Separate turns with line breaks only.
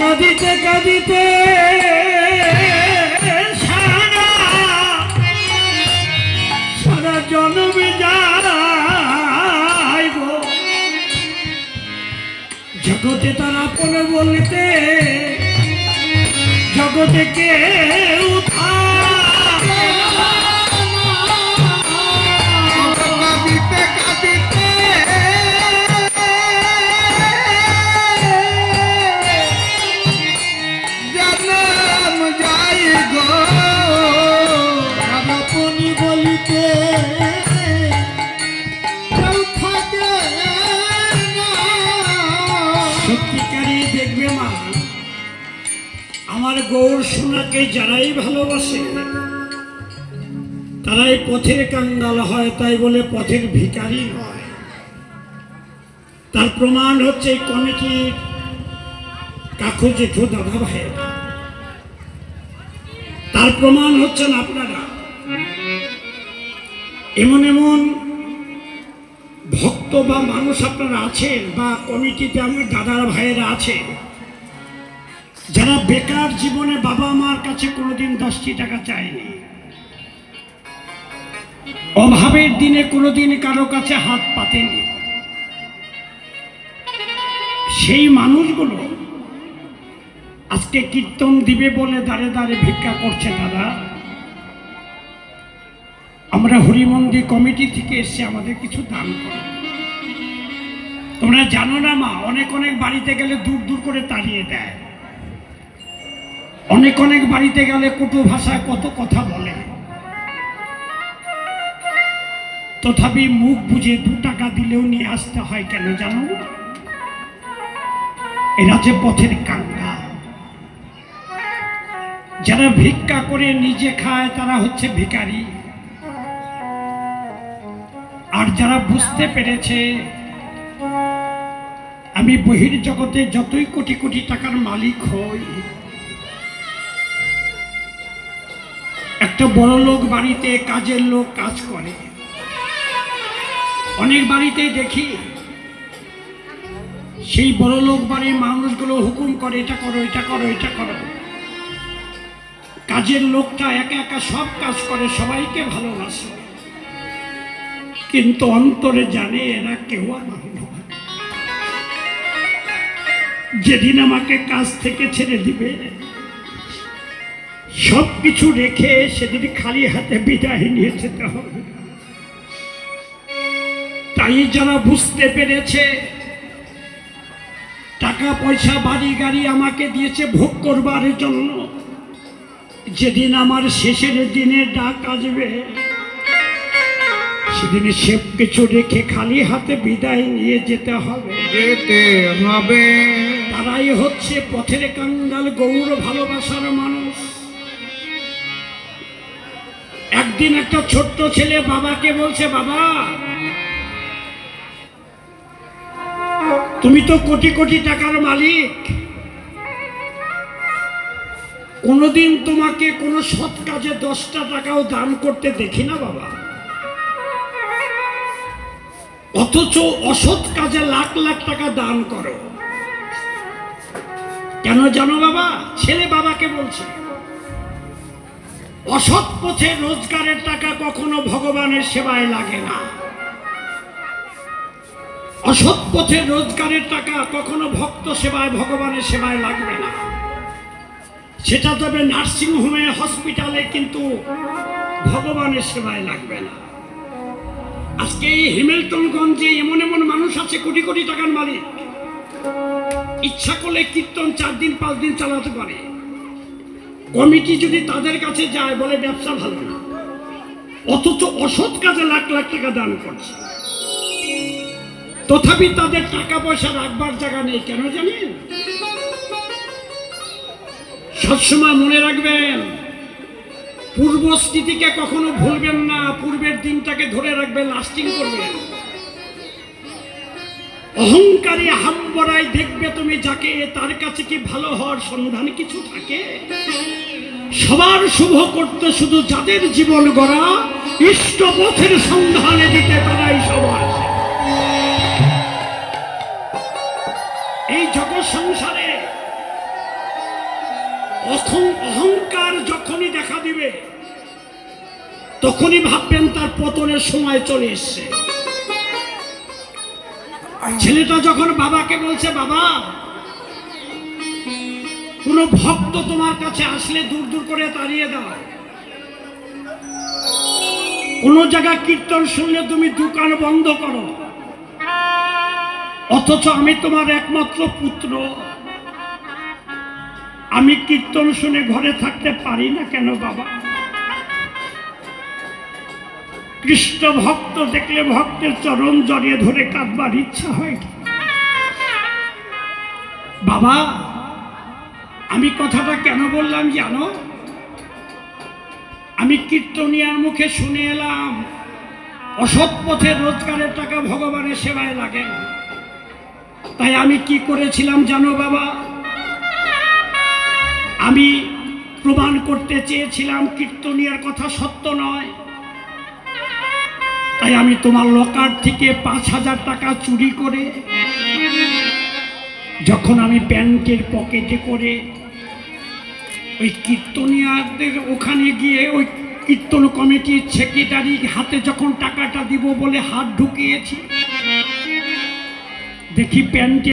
কাঁদিতে কাঁদিতে সারা জন্মে যায় গো, জগতে তার আপন বলতে জগতে কেউ কাঁদিতে কাঁদিতে জন্ম যায় গো, আপনি বলিতে কেউ থাকে না। সত্যিকারই দেখবে মা, আমার গৌর সোনাকে যারাই ভালোবাসে তারাই পথের কাঙ্গাল হয়, তাই বলে পথের ভিখারি নয়। তার প্রমাণ হচ্ছে এই কমিটির কাকু জেঠু দাদা ভাই, তার প্রমাণ হচ্ছেন আপনারা। এমন এমন ভক্ত বা মানুষ আপনারা আছেন বা কমিটিতে আমার দাদার ভাইয়েরা আছে যারা বেকার জীবনে বাবা মার কাছে কোনোদিন 10টি টাকা চায়নি, অভাবের দিনে কোনোদিন কারো কাছে হাত পাতেনি। সেই মানুষগুলো আজকে কীর্তন দিবে বলে দাঁড়ে দাঁড়ে ভিক্ষা করছে। দাদা, আমরা হরিমন্দির কমিটি থেকে এসে আমাদের কিছু দান করো। তোমরা জানো না মা, অনেক অনেক বাড়িতে গেলে দূর দূর করে তাড়িয়ে দেয়, অনেক অনেক বাড়িতে গেলে কটু ভাষায় কত কথা বলে, তথাপি মুখ বুঝে 2 টাকা দিলেও নিয়ে আসতে হয়। কেন জানো? এরা যে পথের কাঙ্গাল, যারা ভিক্ষা করে নিজে খায় তারা হচ্ছে ভিখারি। আর যারা বুঝতে পেরেছে আমি বহির্জগতে যতই কোটি কোটি টাকার মালিক হই, একটা বড় লোক বাড়িতে কাজের লোক কাজ করে, অনেক বাড়িতেই দেখি সেই বড় লোক বাড়ির মানুষগুলো হুকুম করে এটা করো এটা করো এটা করো, কাজের লোকটা একা একা সব কাজ করে, সবাইকে ভালোবাসে, কিন্তু অন্তরে জানে এরা কেউ আমার নয়। যেদিন আমাকে কাজ থেকে ছেড়ে দিবে সবকিছু রেখে সেদিন খালি হাতে বিদায় নিয়ে যেতে হবে। তাই যারা বুঝতে পেরেছে টাকা পয়সা বাড়ি গাড়ি আমাকে দিয়েছে ভোগ করবার জন্য, যেদিন আমার শেষের দিনে ডাক আসবে সেদিন সব কিছু রেখে খালি হাতে বিদায় নিয়ে যেতে হবে। তারাই হচ্ছে পথের কাঙ্গাল, গৌর ভালোবাসার মানুষ। একদিন একটা ছোট্ট ছেলে বাবাকে বলছে, বাবা তুমি তো কোটি কোটি টাকার মালিক, কোনোদিন তোমাকে কোনো সৎ কাজে 10টা টাকাও দান করতে দেখি না বাবা, অথচ অসৎ কাজে লাখ লাখ টাকা দান করো। কেন জানো বাবা? ছেলে বাবাকে বলছে, অসৎ পথে রোজগারের টাকা কখনো ভগবানের সেবায় লাগে না, অসৎ পথে রোজগারের টাকা কখনো ভক্ত সেবায় ভগবানের সেবায় লাগবে না। সেটা তবে নার্সিং হোমে হসপিটালে, কিন্তু ভগবানের সেবায় লাগবে না। আজকে এই হেমিল্টনগঞ্জে এমন এমন মানুষ আছে কোটি কোটি টাকার মালিক, ইচ্ছা করলে কীর্তন 4 দিন 5 দিন চালাতে পারে। কমিটি যদি তাদের কাছে যায় বলে ব্যবসা ভালো না, অথচ অসৎ কাজে লাখ লাখ টাকা দান করছে, তথাপি তাদের টাকা পয়সা রাখবার জায়গা নেই। কেন জানেন? সবসময় মনে রাখবেন, পূর্ব স্মৃতিকে কখনো ভুলবেন না, পূর্বের দিনটাকে ধরে রাখবেন, লাস্টিং করবেন। অহংকারী হাম্বরায় দেখবে তুমি যাকে, তার কাছে কি ভালো হওয়ার সন্ধান কিছু থাকে? সবার শুভ করতে শুধু যাদের জীবন গড়া, ইষ্ট পথের সন্ধানে দিতে তারাই সবার। এই জগৎ সংসারে অহংকার যখনই দেখা দিবে তখনই ভাববেন তার পতনের সময় চলে এসছে। ছেলেটা যখন বাবাকে বলছে, বাবা কোন ভক্ত তোমার কাছে আসলে দূর দূর করে তাড়িয়ে দাও, কোন জায়গায় কীর্তন শুনলে তুমি দোকান বন্ধ করো, অথচ আমি তোমার একমাত্র পুত্র, আমি কীর্তন শুনে ঘরে থাকতে পারি না কেন বাবা? কৃষ্ণ ভক্ত দেখলে ভক্তের চরণ জড়িয়ে ধরে কাঁদবার ইচ্ছা হয়। বাবা আমি কথাটা কেন বললাম জানো? আমি কীর্তনিয়ার মুখে শুনে এলাম অসৎ পথে রোজগারের টাকা ভগবানের সেবায় লাগে না। তাই আমি কি করেছিলাম জানো বাবা? আমি প্রমাণ করতে চেয়েছিলাম কীর্তনিয়ার কথা সত্য নয়। তাই আমি তোমার লকার থেকে 5,000 টাকা চুরি করে যখন আমি প্যান্টের পকেটে করে ওই কীর্তনিয়াদের ওখানে গিয়ে ওই কীর্তন কমিটির সেক্রেটারি হাতে যখন টাকাটা দিব বলে হাত ঢুকিয়েছি, দেখি প্যান্টে